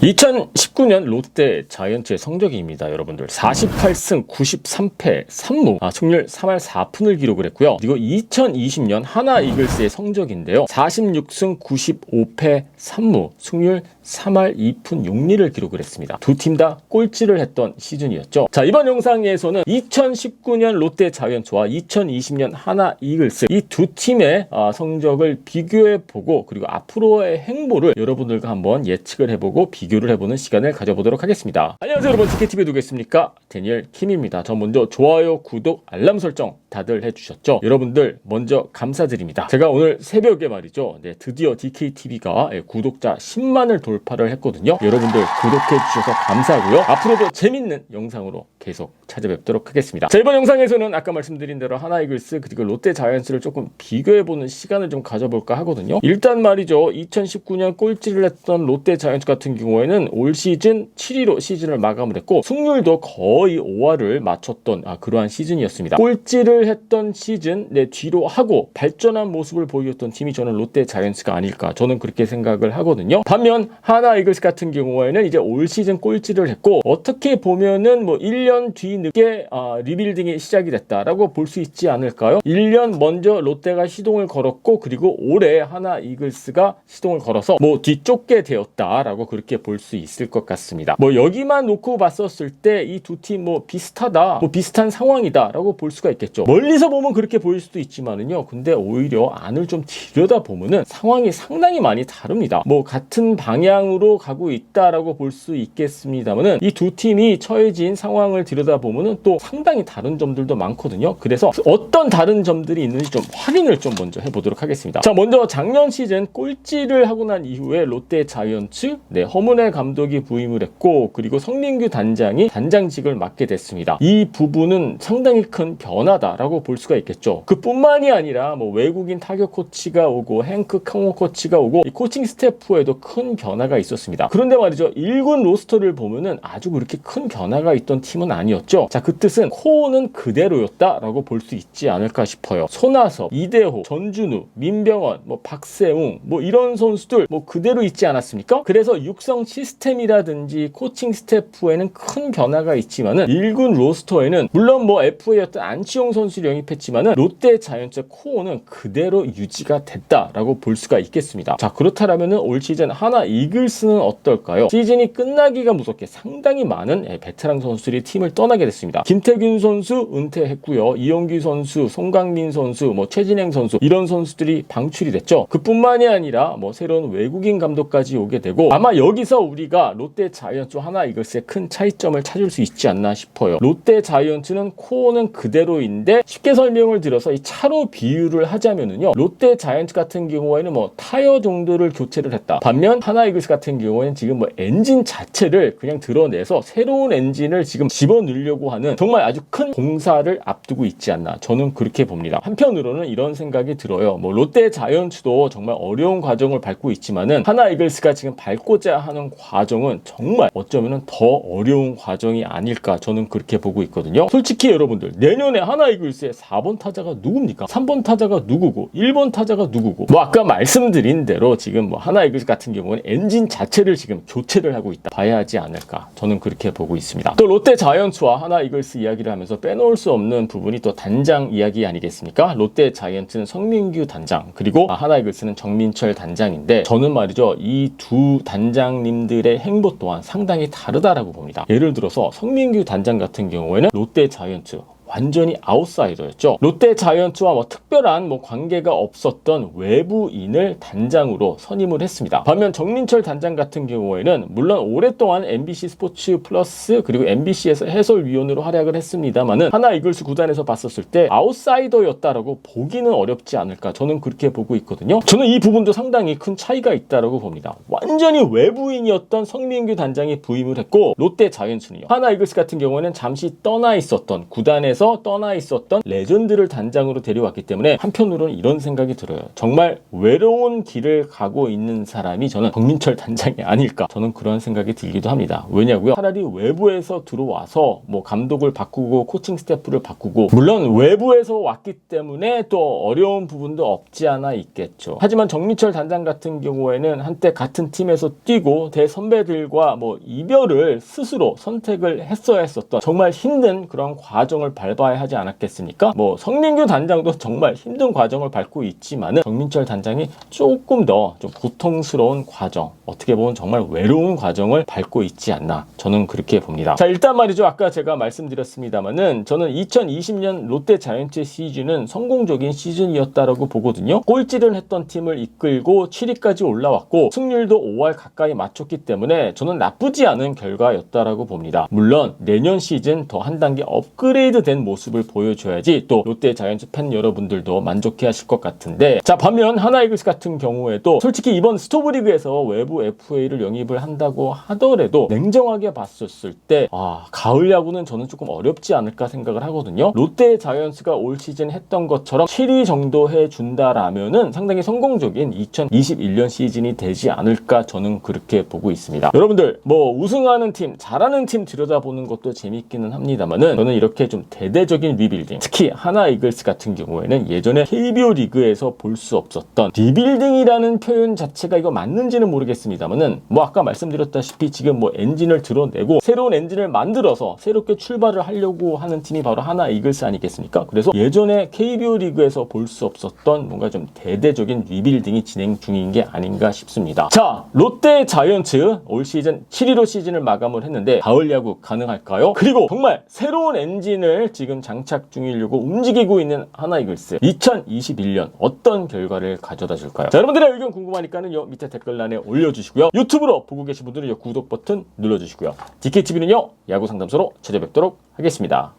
2019년 롯데 자이언츠의 성적입니다. 여러분들 48승 93패 3무 승률 3할 4푼을 기록을 했고요. 그리고 2020년 하나 이글스의 성적인데요. 46승 95패 3무 승률 3할 2푼 6리를 기록을 했습니다. 두 팀 다 꼴찌를 했던 시즌이었죠. 자, 이번 영상에서는 2019년 롯데 자이언츠와 2020년 하나 이글스 이 두 팀의 성적을 비교해보고 그리고 앞으로의 행보를 여러분들과 한번 예측을 해보고 비교를 해보는 시간을 가져보도록 하겠습니다. 안녕하세요 여러분, TKTV 누구겠습니까? 데니엘 킴입니다. 저 먼저 좋아요, 구독, 알람 설정 다들 해주셨죠? 여러분들 먼저 감사드립니다. 제가 오늘 새벽에 말이죠, 드디어 TKTV가 구독자 10만을 돌파를 했거든요. 여러분들 구독해주셔서 감사하고요. 앞으로도 재밌는 영상으로 계속 찾아뵙도록 하겠습니다. 자, 이번 영상에서는 아까 말씀드린 대로 하나 이글스 그리고 롯데 자이언츠를 조금 비교해보는 시간을 좀 가져볼까 하거든요. 일단 말이죠, 2019년 꼴찌를 했던 롯데 자이언츠 같은 경우에는 올 시즌 7위로 시즌을 마감을 했고 승률도 거의 5할을 맞췄던 그러한 시즌이었습니다. 꼴찌를 했던 시즌 뒤로 하고 발전한 모습을 보였던 팀이 저는 롯데 자이언츠가 아닐까, 저는 그렇게 생각을 하거든요. 반면 하나 이글스 같은 경우에는 이제 올 시즌 꼴찌를 했고 어떻게 보면은 1년 뒤늦게 리빌딩이 시작이 됐다라고 볼 수 있지 않을까요? 1년 먼저 롯데가 시동을 걸었고 그리고 올해 하나 이글스가 시동을 걸어서 뒤쫓게 되었다라고 그렇게 볼 수 있을 것 같습니다. 여기만 놓고 봤었을 때 이 두 팀 비슷하다, 비슷한 상황이다라고 볼 수가 있겠죠. 멀리서 보면 그렇게 보일 수도 있지만은요. 근데 오히려 안을 좀 들여다 보면은 상황이 상당히 많이 다릅니다. 같은 방향으로 가고 있다라고 볼 수 있겠습니다만은 이 두 팀이 처해진 상황을 들여다 보면은 또 상당히 다른 점들도 많거든요. 그래서 어떤 다른 점들이 있는지 좀 확인을 좀 먼저 해보도록 하겠습니다. 자, 먼저 작년 시즌 꼴찌를 하고 난 이후에 롯데 자이언츠 허문회 감독이 부임을 했고 그리고 성민규 단장이 단장직을 맡게 됐습니다. 이 부분은 상당히 큰 변화다라고 볼 수가 있겠죠. 그뿐만이 아니라 외국인 타격 코치가 오고 행크 캉호 코치가 오고 이 코칭 스태프에도 큰 변화가 있었습니다. 그런데 말이죠, 1군 로스터를 보면은 아주 그렇게 큰 변화가 있던 팀은 아니었죠. 자, 그 뜻은 코어는 그대로였다라고 볼 수 있지 않을까 싶어요. 손아섭, 이대호, 전준우, 민병헌, 박세웅 이런 선수들 그대로 있지 않았습니까? 그래서 육성 시스템이라든지 코칭 스태프에는 큰 변화가 있지만은 1군 로스터에는 물론 FA였던 안치홍 선수를 영입했지만은 롯데 자이언츠 코어는 그대로 유지가 됐다라고 볼 수가 있겠습니다. 자, 그렇다면은 올 시즌 하나 이글스는 어떨까요? 시즌이 끝나기가 무섭게 상당히 많은 베테랑 선수들이 팀을 떠나게 됐습니다. 김태균 선수 은퇴했고요. 이용규 선수, 송강민 선수, 최진행 선수 이런 선수들이 방출이 됐죠. 그뿐만이 아니라 새로운 외국인 감독까지 오게 되고 아마 여기서 우리가 롯데 자이언츠 하나 이글스의 큰 차이점을 찾을 수 있지 않나 싶어요. 롯데 자이언츠는 코어는 그대로인데 쉽게 설명을 드려서 이 차로 비유를 하자면은요, 롯데 자이언츠 같은 경우에는 타이어 정도를 교체를 했다. 반면 하나 이글스 같은 경우에는 지금 엔진 자체를 그냥 드러내서 새로운 엔진을 지금 집어넣으려고 하는 정말 아주 큰 공사를 앞두고 있지 않나, 저는 그렇게 봅니다. 한편으로는 이런 생각이 들어요. 롯데 자이언츠도 정말 어려운 과정을 밟고 있지만은 하나 이글스가 지금 밟고자 하는 과정은 정말 어쩌면은 더 어려운 과정이 아닐까, 저는 그렇게 보고 있거든요. 솔직히 여러분들, 내년에 하나 이글스의 4번 타자가 누굽니까? 3번 타자가 누구고 1번 타자가 누구고 아까 말씀드린 대로 지금 하나 이글스 같은 경우는 엔진 자체를 지금 교체를 하고 있다 봐야 하지 않을까, 저는 그렇게 보고 있습니다. 또 롯데 자이언츠와 하나 이글스 이야기를 하면서 빼놓을 수 없는 부분이 또 단장 이야기 아니겠습니까? 롯데 자이언츠는 성민규 단장 그리고 하나 이글스는 정민철 단장인데 저는 말이죠, 이 두 단장님들의 행보 또한 상당히 다르다라고 봅니다. 예를 들어서 성민규 단장 같은 경우에는 롯데 자이언츠 완전히 아웃사이더였죠. 롯데 자이언츠와 특별한 관계가 없었던 외부인을 단장으로 선임을 했습니다. 반면 정민철 단장 같은 경우에는 물론 오랫동안 MBC 스포츠 플러스 그리고 MBC에서 해설위원으로 활약을 했습니다만은 하나 이글스 구단에서 봤었을 때 아웃사이더였다라고 보기는 어렵지 않을까, 저는 그렇게 보고 있거든요. 저는 이 부분도 상당히 큰 차이가 있다라고 봅니다. 완전히 외부인이었던 성민규 단장이 부임을 했고 롯데 자이언츠는요, 하나 이글스 같은 경우에는 잠시 떠나 있었던 구단에서 팀에서 떠나 있었던 레전드를 단장으로 데려왔기 때문에 한편으로는 이런 생각이 들어요. 정말 외로운 길을 가고 있는 사람이 저는 정민철 단장이 아닐까, 저는 그런 생각이 들기도 합니다. 왜냐고요? 차라리 외부에서 들어와서 뭐 감독을 바꾸고 코칭 스태프를 바꾸고, 물론 외부에서 왔기 때문에 또 어려운 부분도 없지 않아 있겠죠. 하지만 정민철 단장 같은 경우에는 한때 같은 팀에서 뛰고 대선배들과 뭐 이별을 스스로 선택을 했어야 했었던 정말 힘든 그런 과정을 밟아야 하지 않았겠습니까? 뭐 성민규 단장도 정말 힘든 과정을 밟고 있지만은 정민철 단장이 조금 더 좀 고통스러운 과정, 어떻게 보면 정말 외로운 과정을 밟고 있지 않나, 저는 그렇게 봅니다. 자, 일단 말이죠, 아까 제가 말씀드렸습니다만은 저는 2020년 롯데 자이언츠 시즌은 성공적인 시즌이었다라고 보거든요. 꼴찌를 했던 팀을 이끌고 7위까지 올라왔고 승률도 5할 가까이 맞췄기 때문에 저는 나쁘지 않은 결과였다라고 봅니다. 물론 내년 시즌 더 한 단계 업그레이드 된 모습을 보여줘야지 또 롯데 자이언츠 팬 여러분들도 만족해 하실 것 같은데, 자, 반면 하나 이글스 같은 경우에도 솔직히 이번 스토브리그에서 외부 FA를 영입을 한다고 하더라도 냉정하게 봤었을 때 가을 야구는 저는 조금 어렵지 않을까 생각을 하거든요. 롯데 자이언츠가 올 시즌 했던 것처럼 7위 정도 해준다라면은 상당히 성공적인 2021년 시즌이 되지 않을까, 저는 그렇게 보고 있습니다. 여러분들 뭐 우승하는 팀, 잘하는 팀 들여다보는 것도 재밌기는 합니다만은 저는 이렇게 좀 대대적인 리빌딩, 특히 하나 이글스 같은 경우에는 예전에 KBO 리그에서 볼 수 없었던 리빌딩이라는 표현 자체가 이거 맞는지는 모르겠습니다만은 뭐 아까 말씀드렸다시피 지금 뭐 엔진을 드러내고 새로운 엔진을 만들어서 새롭게 출발을 하려고 하는 팀이 바로 하나 이글스 아니겠습니까? 그래서 예전에 KBO 리그에서 볼 수 없었던 뭔가 좀 대대적인 리빌딩이 진행 중인 게 아닌가 싶습니다. 자, 롯데 자이언츠 올 시즌 7위로 시즌을 마감을 했는데 가을 야구 가능할까요? 그리고 정말 새로운 엔진을 지금 장착 중이려고 움직이고 있는 하나 이글스, 2021년 어떤 결과를 가져다 줄까요? 자, 여러분들의 의견 궁금하니까는 요 밑에 댓글란에 올려주시고요. 유튜브로 보고 계신 분들은 요 구독 버튼 눌러주시고요. DKTV는요 야구 상담소로 찾아뵙도록 하겠습니다.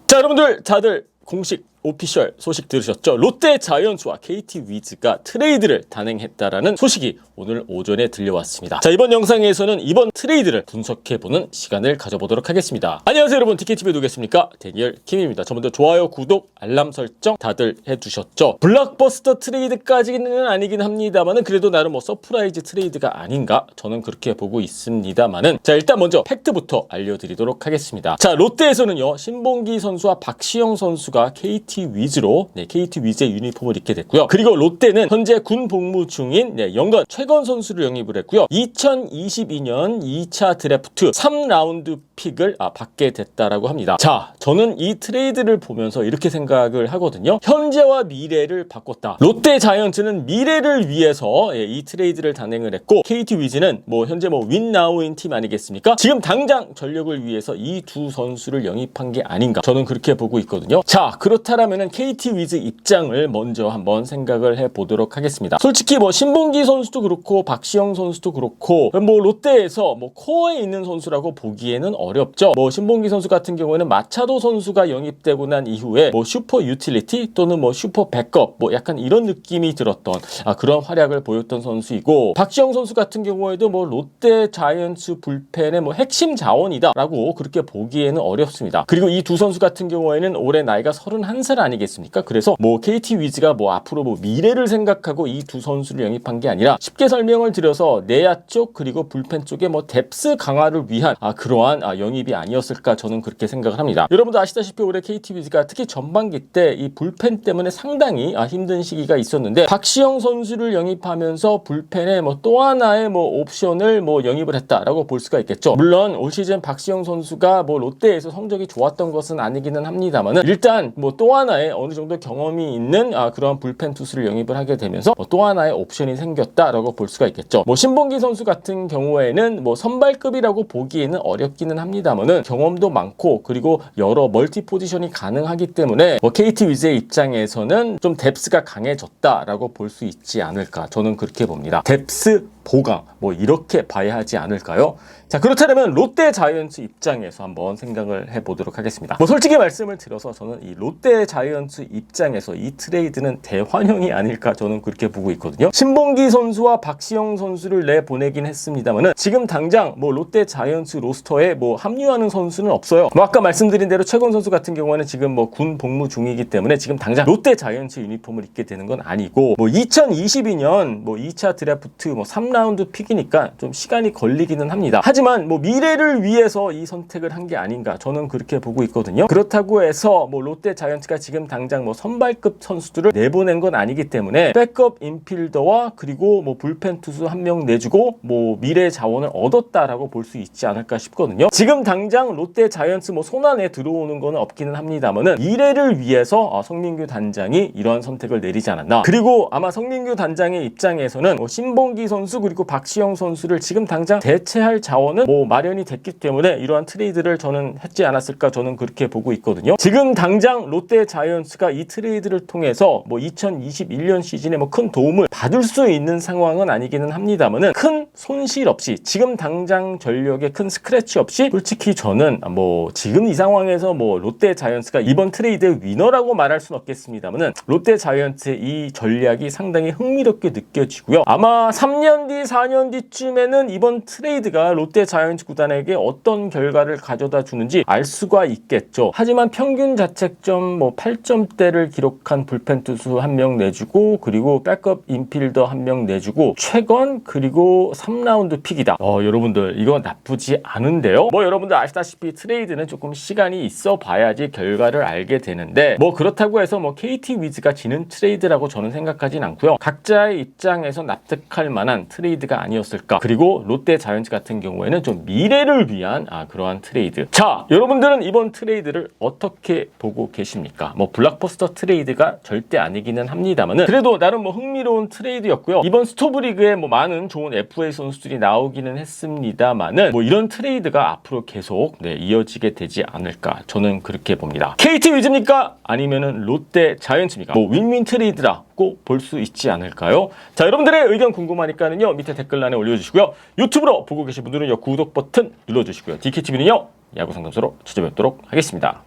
자, 여러분들 다들 공식 오피셜 소식 들으셨죠? 롯데 자이언츠와 KT 위즈가 트레이드를 단행했다라는 소식이 오늘 오전에 들려왔습니다. 자, 이번 영상에서는 이번 트레이드를 분석해보는 시간을 가져보도록 하겠습니다. 안녕하세요 여러분, DKTV 누구겠습니까? 데니얼 킴입니다. 저 먼저 좋아요, 구독, 알람 설정 다들 해두셨죠? 블록버스터 트레이드까지는 아니긴 합니다만은 그래도 나름 뭐 서프라이즈 트레이드가 아닌가, 저는 그렇게 보고 있습니다만은, 자, 일단 먼저 팩트부터 알려드리도록 하겠습니다. 자, 롯데에서는요 신봉기 선수와 박시영 선수가 KT 위즈로 KT 위즈의 유니폼을 입게 됐고요. 그리고 롯데는 현재 군 복무 중인 영건 최건 선수를 영입을 했고요. 2022년 2차 드래프트 3라운드 픽을 받게 됐다라고 합니다. 자, 저는 이 트레이드를 보면서 이렇게 생각을 하거든요. 현재와 미래를 바꿨다. 롯데 자이언츠는 미래를 위해서 이 트레이드를 단행을 했고, KT 위즈는 뭐 현재 뭐 윈나우인 팀 아니겠습니까? 지금 당장 전력을 위해서 이 두 선수를 영입한 게 아닌가, 저는 그렇게 보고 있거든요. 자, 그렇다면은 KT 위즈 입장을 먼저 한번 생각을 해보도록 하겠습니다. 솔직히 뭐 신봉기 선수도 그렇고 박시영 선수도 그렇고 뭐 롯데에서 뭐 코어에 있는 선수라고 보기에는 어렵죠. 뭐 신봉기 선수 같은 경우에는 마차도 선수가 영입되고 난 이후에 뭐 슈퍼 유틸리티 또는 뭐 슈퍼 백업 뭐 약간 이런 느낌이 들었던 그런 활약을 보였던 선수이고, 박시영 선수 같은 경우에도 뭐 롯데 자이언츠 불펜의 뭐 핵심 자원이다라고 그렇게 보기에는 어렵습니다. 그리고 이 두 선수 같은 경우에는 올해 나이가 31살 아니겠습니까? 그래서 뭐 KT 위즈가 뭐 앞으로 뭐 미래를 생각하고 이 두 선수를 영입한 게 아니라, 쉽게 설명을 드려서 내야 쪽 그리고 불펜 쪽에 뭐 뎁스 강화를 위한 그러한 영입이 아니었을까, 저는 그렇게 생각을 합니다. 여러분도 아시다시피 올해 KT 위즈가 특히 전반기 때 이 불펜 때문에 상당히 힘든 시기가 있었는데, 박시영 선수를 영입하면서 불펜에 뭐 또 하나의 뭐 옵션을 뭐 영입을 했다라고 볼 수가 있겠죠. 물론 올 시즌 박시영 선수가 뭐 롯데에서 성적이 좋았던 것은 아니기는 합니다만은 일단 뭐 또 하나의 어느 정도 경험이 있는 그런 불펜 투수를 영입을 하게 되면서 뭐 또 하나의 옵션이 생겼다라고 볼 수가 있겠죠. 뭐 신봉기 선수 같은 경우에는 뭐 선발급이라고 보기에는 어렵기는 합니다만은 경험도 많고 그리고 여러 멀티 포지션이 가능하기 때문에 뭐 KT 위즈의 입장에서는 좀 뎁스가 강해졌다라고 볼 수 있지 않을까, 저는 그렇게 봅니다. 뎁스 보강 뭐 이렇게 봐야 하지 않을까요? 자, 그렇다면 롯데 자이언츠 입장에서 한번 생각을 해보도록 하겠습니다. 뭐 솔직히 말씀을 드려서 저는 이 롯데 자이언츠 입장에서 이 트레이드는 대환영이 아닐까 저는 그렇게 보고 있거든요. 신봉기 선수와 박시영 선수를 내보내긴 했습니다만은 지금 당장 뭐 롯데 자이언츠 로스터에 뭐 합류하는 선수는 없어요. 뭐 아까 말씀드린 대로 최건 선수 같은 경우에는 지금 뭐 군 복무 중이기 때문에 지금 당장 롯데 자이언츠 유니폼을 입게 되는 건 아니고 뭐 2022년 뭐 2차 드래프트 뭐 3라운드 픽이니까 좀 시간이 걸리기는 합니다. 하지만 뭐 미래를 위해서 이 선택을 한 게 아닌가 저는 그렇게 보고 있거든요. 그렇다고 해서 뭐 롯데 자이언츠가 지금 당장 뭐 선발급 선수들을 내보낸 건 아니기 때문에 백업 인필더와 그리고 뭐 불펜 투수 한 명 내주고 뭐 미래 자원을 얻었다라고 볼 수 있지 않을까 싶거든요. 지금 당장 롯데 자이언츠 뭐 손안에 들어오는 거는 없기는 합니다만은 미래를 위해서 성민규 단장이 이러한 선택을 내리지 않았나. 그리고 아마 성민규 단장의 입장에서는 뭐 신봉기 선수 그리고 박시영 선수를 지금 당장 대체할 자원은 뭐 마련이 됐기 때문에 이러한 트레이드를 저는 했지 않았을까 저는 그렇게 보고 있거든요. 지금 당장 롯데 자이언츠가 이 트레이드를 통해서 뭐 2021년 시즌에 뭐 큰 도움을 받을 수 있는 상황은 아니기는 합니다만은 큰 손실 없이 지금 당장 전력에 큰 스크래치 없이 솔직히 저는 뭐 지금 이 상황에서 뭐 롯데 자이언츠가 이번 트레이드의 위너라고 말할 수는 없겠습니다만은 롯데 자이언츠의 이 전략이 상당히 흥미롭게 느껴지고요. 아마 3년 뒤 4년 뒤쯤에는 이번 트레이드가 롯데 자이언츠 구단에게 어떤 결과를 가져다 주는지 알 수가 있겠죠. 하지만 평균 자책점 뭐 8점대를 기록한 불펜 투수 한 명 내주고 그리고 백업 인필더 한 명 내주고 최건 그리고 3라운드 픽이다. 여러분들 이거 나쁘지 않은데요. 뭐 여러분들 아시다시피 트레이드는 조금 시간이 있어 봐야지 결과를 알게 되는데 뭐 그렇다고 해서 뭐 KT 위즈가 지는 트레이드라고 저는 생각하진 않고요. 각자의 입장에서 납득할 만한 트레이드가 아니었을까. 그리고 롯데 자이언츠 같은 경우에는 좀 미래를 위한 그러한 트레이드. 자, 여러분들은 이번 트레이드를 어떻게 보고 계십니까? 뭐 블록버스터 트레이드가 절대 아니기는 합니다만은 그래도 나름 뭐 흥미로운 트레이드였고요. 이번 스토브리그에 뭐 많은 좋은 FA 선수들이 나오기는 했습니다만은 뭐 이런 트레이드가 앞으로 계속 이어지게 되지 않을까 저는 그렇게 봅니다. KT 위즈입니까? 아니면은 롯데 자이언츠입니까? 뭐 윈윈 트레이드라고 볼 수 있지 않을까요? 자, 여러분들의 의견 궁금하니까는요 밑에 댓글란에 올려주시고요. 유튜브로 보고 계신 분들은요 구독 버튼 눌러주시고요. DKTV는요 야구 상담소로 찾아뵙도록 하겠습니다.